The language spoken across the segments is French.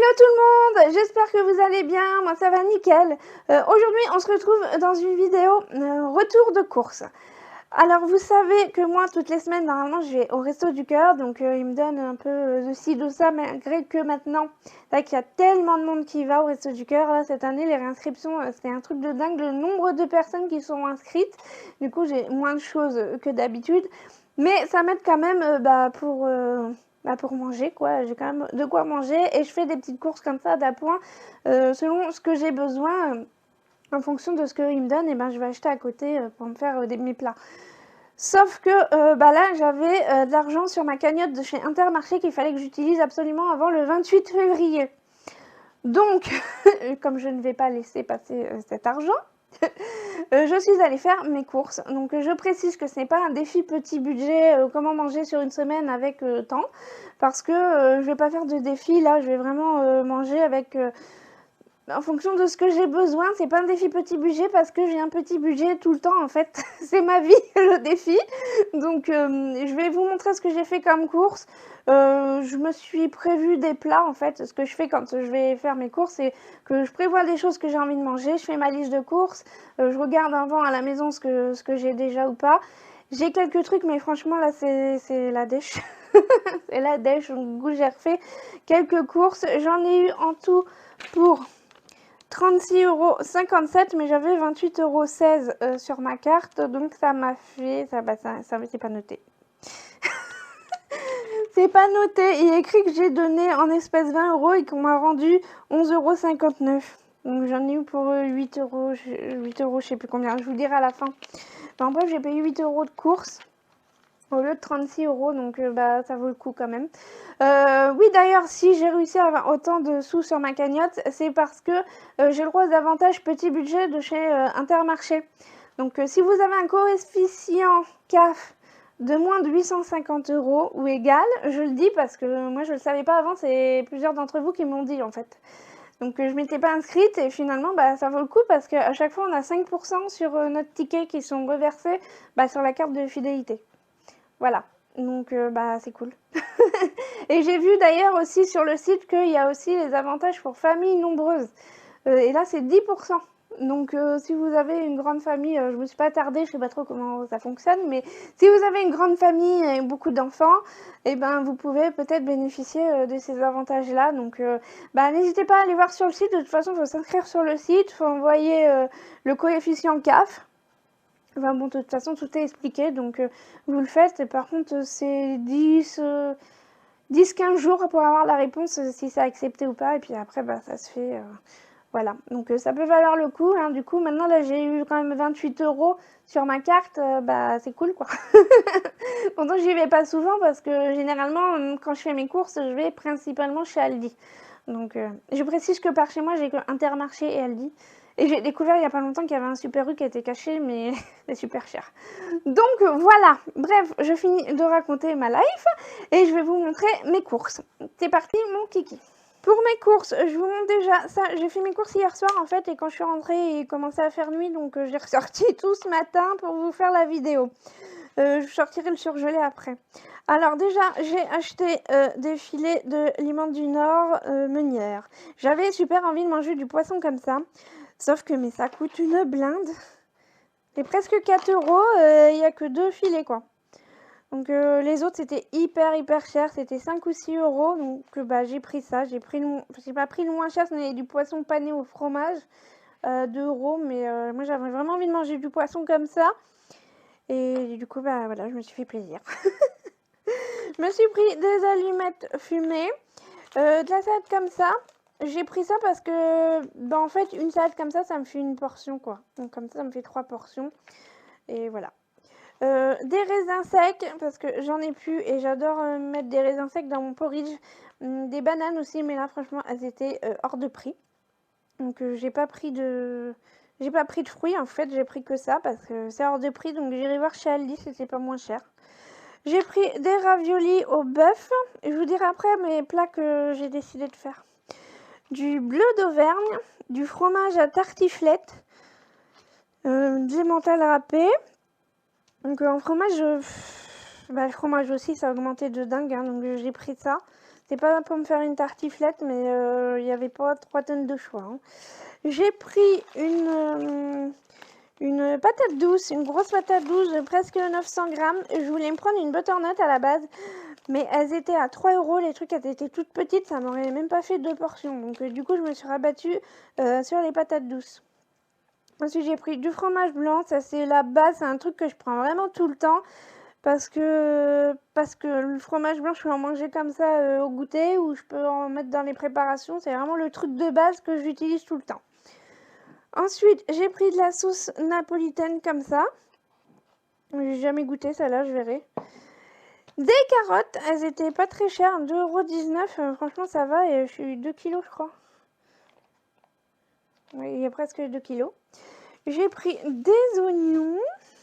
Hello tout le monde, j'espère que vous allez bien, moi ça va nickel. Aujourd'hui on se retrouve dans une vidéo retour de course. Alors vous savez que moi toutes les semaines normalement je vais au Resto du Cœur, donc ils me donnent un peu de ci de ça, malgré que maintenant là qu'il y a tellement de monde qui va au Resto du Cœur, là cette année les réinscriptions c'est un truc de dingue, le nombre de personnes qui sont inscrites, du coup j'ai moins de choses que d'habitude, mais ça m'aide quand même pour manger quoi, j'ai quand même de quoi manger et je fais des petites courses comme ça d'appoint selon ce que j'ai besoin. En fonction de ce qu'ils me donnent, et ben, je vais acheter à côté pour me faire mes plats. Sauf que là, j'avais de l'argent sur ma cagnotte de chez Intermarché qu'il fallait que j'utilise absolument avant le 28 février. Donc, comme je ne vais pas laisser passer cet argent, je suis allée faire mes courses. Donc, je précise que ce n'est pas un défi petit budget, comment manger sur une semaine avec temps, parce que je vais pas faire de défi. Là, je vais vraiment manger avec en fonction de ce que j'ai besoin. C'est pas un défi petit budget parce que j'ai un petit budget tout le temps en fait. C'est ma vie le défi. Donc je vais vous montrer ce que j'ai fait comme course. Je me suis prévu des plats en fait. Ce que je fais quand je vais faire mes courses, c'est que je prévois des choses que j'ai envie de manger. Je fais ma liste de courses. Je regarde avant à la maison ce que j'ai déjà ou pas. J'ai quelques trucs, mais franchement là c'est la dèche. C'est la dèche. Donc j'ai refait quelques courses. J'en ai eu en tout pour 36,57 €, mais j'avais 28,16 € sur ma carte, donc ça m'a fait... Ça c'est pas noté. C'est pas noté, il est écrit que j'ai donné en espèces 20 € et qu'on m'a rendu 11,59 €. Donc j'en ai eu pour 8 €, 8 €, je sais plus combien, je vous dirai à la fin. Enfin bref, j'ai payé 8 € de course au lieu de 36 €, donc ça vaut le coup quand même. Oui, d'ailleurs, si j'ai réussi à avoir autant de sous sur ma cagnotte, c'est parce que j'ai le droit aux avantages petit budget de chez Intermarché. Donc si vous avez un coefficient CAF de moins de 850 € ou égal, je le dis parce que moi je le savais pas avant, c'est plusieurs d'entre vous qui m'ont dit en fait. Donc je m'étais pas inscrite et finalement ça vaut le coup parce qu'à chaque fois on a 5% sur notre ticket qui sont reversés sur la carte de fidélité. Voilà, donc c'est cool. Et j'ai vu d'ailleurs aussi sur le site qu'il y a aussi les avantages pour familles nombreuses. Et là, c'est 10%. Donc si vous avez une grande famille, je me suis pas attardée, je sais pas trop comment ça fonctionne, mais si vous avez une grande famille et beaucoup d'enfants, et vous pouvez peut-être bénéficier de ces avantages-là. Donc n'hésitez pas à aller voir sur le site. De toute façon, il faut s'inscrire sur le site, il faut envoyer le coefficient CAF. Enfin bon, de toute façon, tout est expliqué, donc vous le faites. Et par contre, c'est 10-15 jours pour avoir la réponse, si c'est accepté ou pas. Et puis après, ça se fait... voilà, donc ça peut valoir le coup. Hein. Du coup, maintenant, là, j'ai eu quand même 28 € sur ma carte. C'est cool, quoi. Pourtant, j'y vais pas souvent parce que généralement, quand je fais mes courses, je vais principalement chez Aldi. Donc, je précise que par chez moi, j'ai que Intermarché et Aldi. Et j'ai découvert il n'y a pas longtemps qu'il y avait un Super U qui était caché, mais c'est super cher. Donc voilà, bref, je finis de raconter ma life et je vais vous montrer mes courses. C'est parti, mon kiki. Pour mes courses, je vous montre déjà ça. J'ai fait mes courses hier soir en fait, et quand je suis rentrée, il commençait à faire nuit, donc j'ai ressorti tout ce matin pour vous faire la vidéo. Je sortirai le surgelé après. Alors déjà, j'ai acheté des filets de Liman du Nord meunière. J'avais super envie de manger du poisson comme ça. Sauf que ça coûte une blinde. C'est presque 4 €, il n'y a que 2 filets quoi. Donc les autres c'était hyper cher, c'était 5 ou 6 €. Donc j'ai pris ça, j'ai pas pris le moins cher, c'était du poisson pané au fromage, 2 €. Mais moi j'avais vraiment envie de manger du poisson comme ça. Et du coup voilà, je me suis fait plaisir. Je me suis pris des allumettes fumées, de la salade comme ça. J'ai pris ça parce que, en fait, une salade comme ça me fait une portion, quoi. Donc, comme ça me fait 3 portions. Et voilà. Des raisins secs, parce que j'en ai plus et j'adore mettre des raisins secs dans mon porridge. Des bananes aussi, mais là, franchement, elles étaient hors de prix. Donc, j'ai pas pris de fruits, en fait. J'ai pris que ça, parce que c'est hors de prix. Donc, j'irai voir chez Aldi si c'est pas moins cher. J'ai pris des raviolis au bœuf. Je vous dirai après mes plats que j'ai décidé de faire. Du bleu d'Auvergne, du fromage à tartiflette, des mentales râpées. Donc en fromage, le fromage aussi ça a augmenté de dingue, hein, donc j'ai pris ça. C'était pas pour me faire une tartiflette, mais il n'y avait pas 3 tonnes de choix. Hein. J'ai pris une patate douce, une grosse patate douce de presque 900 grammes. Je voulais me prendre une butternut à la base, mais elles étaient à 3 euros. Les trucs, elles étaient toutes petites, ça m'aurait même pas fait 2 portions. Donc du coup, je me suis rabattue sur les patates douces. Ensuite, j'ai pris du fromage blanc. Ça, c'est la base, c'est un truc que je prends vraiment tout le temps. Parce que le fromage blanc, je peux en manger comme ça au goûter ou je peux en mettre dans les préparations. C'est vraiment le truc de base que j'utilise tout le temps. Ensuite, j'ai pris de la sauce napolitaine comme ça. J'ai jamais goûté celle-là, je verrai. Des carottes, elles étaient pas très chères, 2,19 €. Franchement, ça va et je suis 2 kilos, je crois. Oui, il y a presque 2 kilos. J'ai pris des oignons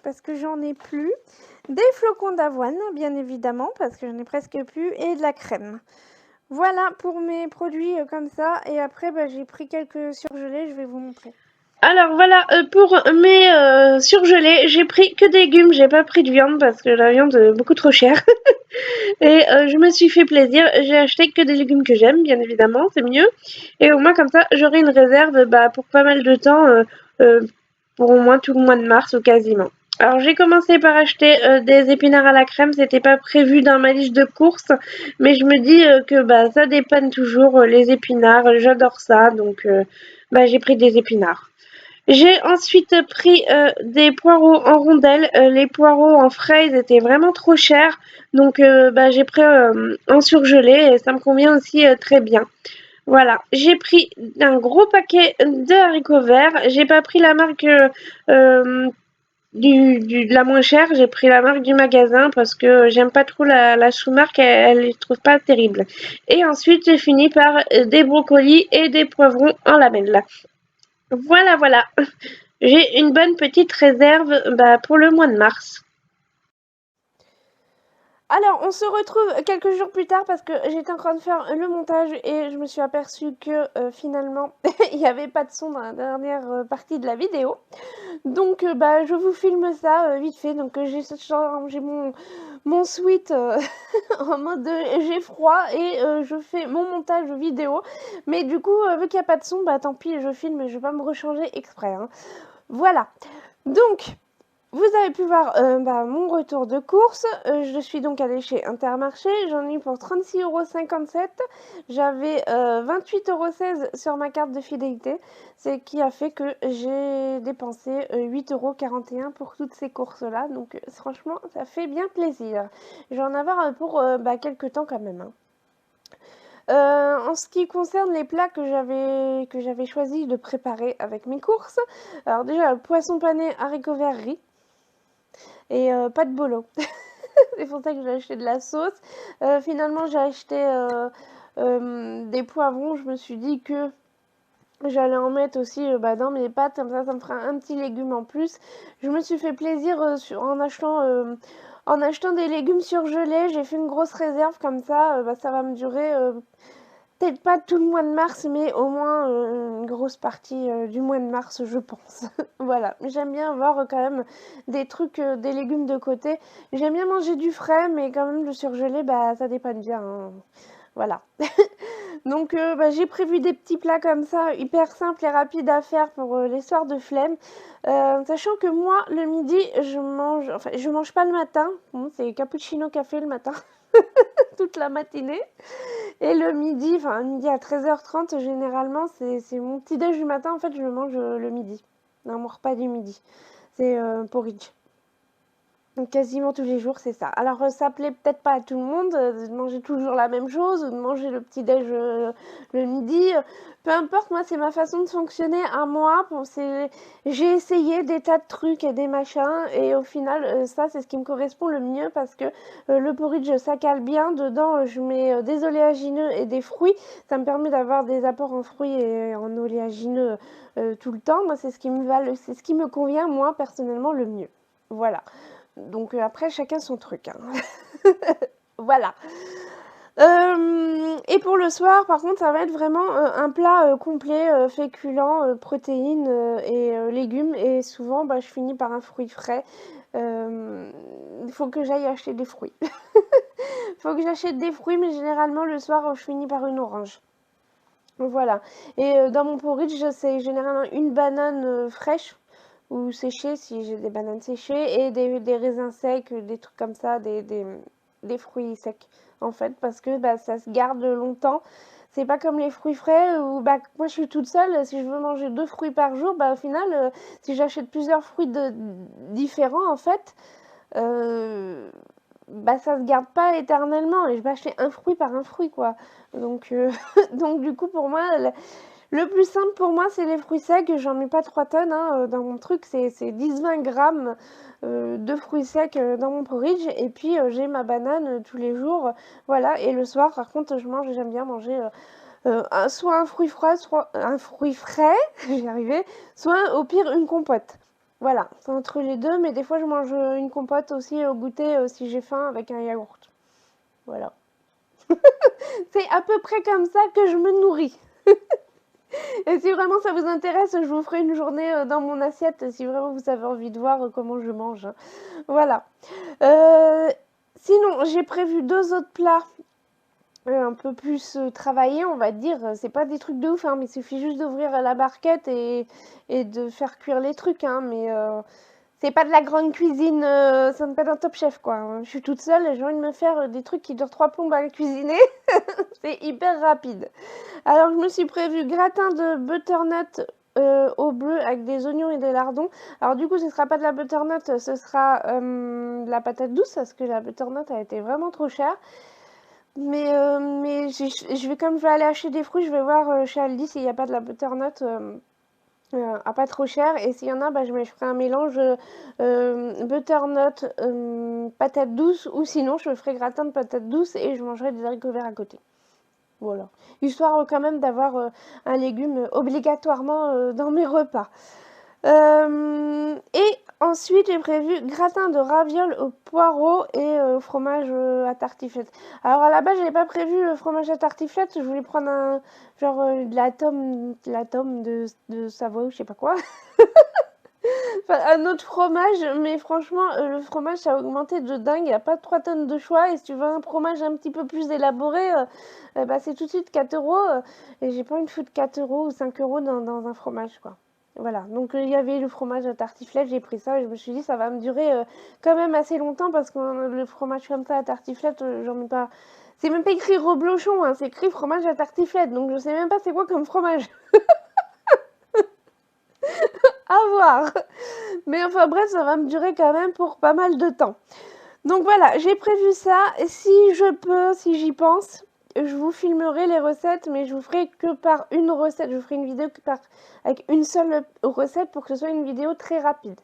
parce que j'en ai plus. Des flocons d'avoine, bien évidemment, parce que j'en ai presque plus. Et de la crème. Voilà pour mes produits comme ça. Et après, j'ai pris quelques surgelés, je vais vous montrer. Alors voilà, pour mes surgelés, j'ai pris que des légumes, j'ai pas pris de viande parce que la viande est beaucoup trop chère. Et je me suis fait plaisir, j'ai acheté que des légumes que j'aime, bien évidemment, c'est mieux. Et au moins comme ça, j'aurai une réserve pour pas mal de temps, pour au moins tout le mois de mars ou quasiment. Alors j'ai commencé par acheter des épinards à la crème, c'était pas prévu dans ma liste de courses, mais je me dis que ça dépanne toujours les épinards, j'adore ça, donc j'ai pris des épinards. J'ai ensuite pris des poireaux en rondelles. Les poireaux en frais, ils étaient vraiment trop chers. Donc j'ai pris en surgelé et ça me convient aussi très bien. Voilà, j'ai pris un gros paquet de haricots verts. J'ai pas pris la marque de la moins chère, j'ai pris la marque du magasin parce que j'aime pas trop la sous-marque, elle je trouve pas terrible. Et ensuite, j'ai fini par des brocolis et des poivrons en lamelles. Voilà, voilà. J'ai une bonne petite réserve pour le mois de mars. Alors, on se retrouve quelques jours plus tard parce que j'étais en train de faire le montage et je me suis aperçue que finalement, il n'y avait pas de son dans la dernière partie de la vidéo. Donc, je vous filme ça vite fait. Donc, j'ai mon sweat en mode j'ai froid et je fais mon montage vidéo. Mais du coup, vu qu'il n'y a pas de son, tant pis, je filme et je vais pas me rechanger exprès. Hein. Voilà. Donc, vous avez pu voir mon retour de course. Je suis donc allée chez Intermarché. J'en ai eu pour 36,57 €. J'avais 28,16 € sur ma carte de fidélité. Ce qui a fait que j'ai dépensé 8,41 € pour toutes ces courses-là. Donc franchement, ça fait bien plaisir. Je vais en avoir pour quelques temps quand même. Hein. En ce qui concerne les plats que j'avais choisi de préparer avec mes courses, alors déjà poisson pané, haricots verts, riz et pas de bolo. C'est pour ça que j'ai acheté de la sauce. Finalement, j'ai acheté des poivrons. Je me suis dit que j'allais en mettre aussi dans mes pâtes, comme ça me fera un petit légume en plus. Je me suis fait plaisir en achetant des légumes surgelés. J'ai fait une grosse réserve comme ça. Ça va me durer peut-être pas tout le mois de mars, mais au moins une grosse partie du mois de mars, je pense. Voilà, j'aime bien avoir quand même des trucs, des légumes de côté. J'aime bien manger du frais, mais quand même le surgelé, ça dépanne bien. Hein. Voilà. Donc j'ai prévu des petits plats comme ça, hyper simples et rapides à faire pour les soirs de flemme. Sachant que moi, le midi, je mange pas le matin. Bon, c'est cappuccino café le matin. Toute la matinée. Et le midi, midi à 13h30, généralement, c'est mon petit déj du matin. En fait, je le mange le midi. Non, mon repas du midi. C'est porridge. Donc, quasiment tous les jours, c'est ça. Alors, ça plaît peut-être pas à tout le monde de manger toujours la même chose ou de manger le petit déj le midi. Peu importe, moi, c'est ma façon de fonctionner à moi. J'ai essayé des tas de trucs et des machins et au final, ça, c'est ce qui me correspond le mieux parce que le porridge, ça cale bien. Dedans, je mets des oléagineux et des fruits. Ça me permet d'avoir des apports en fruits et en oléagineux tout le temps. Moi, c'est ce qui me convient, moi, personnellement, le mieux. Voilà. Donc après, chacun son truc. Hein. Voilà. Et pour le soir, par contre, ça va être vraiment un plat complet, féculents, protéines et légumes. Et souvent, je finis par un fruit frais. Il faut que j'aille acheter des fruits. Faut que j'achète des fruits, mais généralement le soir, je finis par une orange. Voilà. Et dans mon porridge, c'est généralement une banane fraîche ou séchée, si j'ai des bananes séchées, et des raisins secs, des trucs comme ça, des fruits secs, en fait, parce que bah, ça se garde longtemps. C'est pas comme les fruits frais où bah, moi je suis toute seule, si je veux manger 2 fruits par jour, bah, au final, si j'achète plusieurs fruits différents, en fait, bah, ça se garde pas éternellement et je vais acheter un fruit par un fruit, quoi. Donc, donc du coup, pour moi, le plus simple pour moi, c'est les fruits secs. J'en mets pas 3 tonnes hein, dans mon truc, c'est 10-20 grammes de fruits secs dans mon porridge. Et puis, j'ai ma banane tous les jours. Voilà, et le soir, par contre, j'aime bien manger soit un fruit frais, soit un fruit frais, j'y arrivais, soit au pire une compote. Voilà, c'est entre les deux, mais des fois je mange une compote aussi au goûter si j'ai faim avec un yaourt. Voilà. C'est à peu près comme ça que je me nourris. Et si vraiment ça vous intéresse, je vous ferai une journée dans mon assiette si vraiment vous avez envie de voir comment je mange. Voilà. Sinon, j'ai prévu 2 autres plats un peu plus travaillés, on va dire. C'est pas des trucs de ouf, hein, mais il suffit juste d'ouvrir la barquette et de faire cuire les trucs. Hein, mais c'est pas de la grande cuisine, ça ne pas d'un Top Chef, quoi. Je suis toute seule et j'ai envie de me faire des trucs qui durent 3 plombes à cuisiner. C'est hyper rapide. Alors, je me suis prévu gratin de butternut au bleu avec des oignons et des lardons. Alors, du coup, ce sera pas de la butternut, ce sera de la patate douce parce que la butternut a été vraiment trop chère. Mais comme je vais aller acheter des fruits, je vais voir chez Aldi s'il n'y a pas de la butternut à pas trop cher. Et s'il y en a, bah, je ferai un mélange butternut, patate douce. Ou sinon, je ferai gratin de patate douce et je mangerai des haricots verts à côté. Voilà. Histoire quand même d'avoir un légume obligatoirement dans mes repas. Et ensuite, j'ai prévu gratin de ravioles au poireau et fromage à tartiflette. Alors à la base, j'avais pas prévu le fromage à tartiflette. Je voulais prendre un genre de la tome de Savoie ou je sais pas quoi. Enfin, un autre fromage, mais franchement, le fromage ça a augmenté de dingue. Il n'y a pas 3 tonnes de choix. Et si tu veux un fromage un petit peu plus élaboré, bah, c'est tout de suite 4 euros. Et j'ai pas envie de foutre 4 euros ou 5 euros dans un fromage, quoi. Voilà, donc il y avait le fromage à tartiflette, j'ai pris ça et je me suis dit ça va me durer quand même assez longtemps parce que le fromage comme ça à tartiflette, j'en mets pas. C'est même pas écrit reblochon, hein, c'est écrit fromage à tartiflette, donc je sais même pas c'est quoi comme fromage. À voir. Mais enfin bref, ça va me durer quand même pour pas mal de temps. Donc voilà, j'ai prévu ça. Si je peux, si j'y pense, je vous filmerai les recettes, mais je vous ferai que par une recette. Je vous ferai une vidéo avec une seule recette pour que ce soit une vidéo très rapide.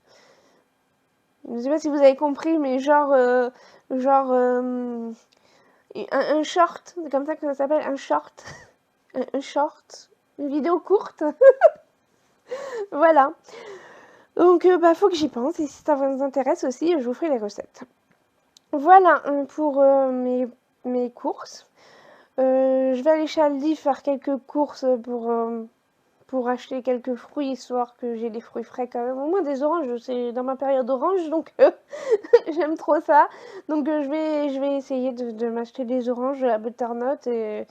Je ne sais pas si vous avez compris, mais genre un short, c'est comme ça que ça s'appelle, un short. Un short, une vidéo courte. Voilà. Donc, bah, faut que j'y pense. Et si ça vous intéresse aussi, je vous ferai les recettes. Voilà pour mes courses. Je vais aller chez Aldi faire quelques courses pour acheter quelques fruits, histoire que j'ai des fruits frais quand même. Au moins des oranges, c'est dans ma période orange, donc j'aime trop ça. Donc je vais essayer de m'acheter des oranges, de la butternut et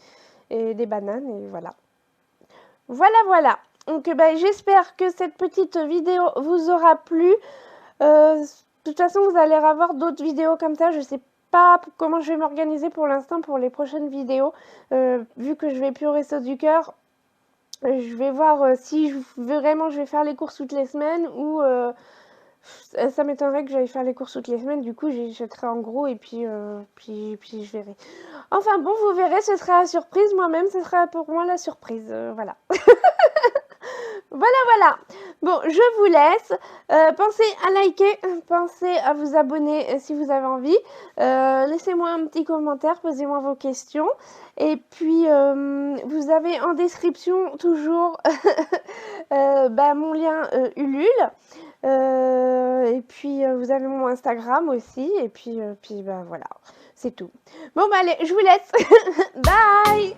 des bananes, et voilà. Voilà. Donc bah, j'espère que cette petite vidéo vous aura plu. De toute façon, vous allez avoir d'autres vidéos comme ça. Je sais pas comment je vais m'organiser pour l'instant pour les prochaines vidéos. Vu que je vais plus au Resto du Cœur, je vais voir si vraiment je vais faire les courses toutes les semaines ou ça m'étonnerait que j'aille faire les courses toutes les semaines. Du coup, j'achèterai en gros et puis je verrai. Enfin bon, vous verrez, ce sera la surprise. Moi-même, ce sera pour moi la surprise. Voilà. Voilà. Bon, je vous laisse. Pensez à liker, pensez à vous abonner si vous avez envie. Laissez-moi un petit commentaire, posez-moi vos questions. Et puis, vous avez en description toujours bah, mon lien Ulule. Et puis, vous avez mon Instagram aussi. Et puis bah, voilà, c'est tout. Bon, bah allez, je vous laisse. Bye!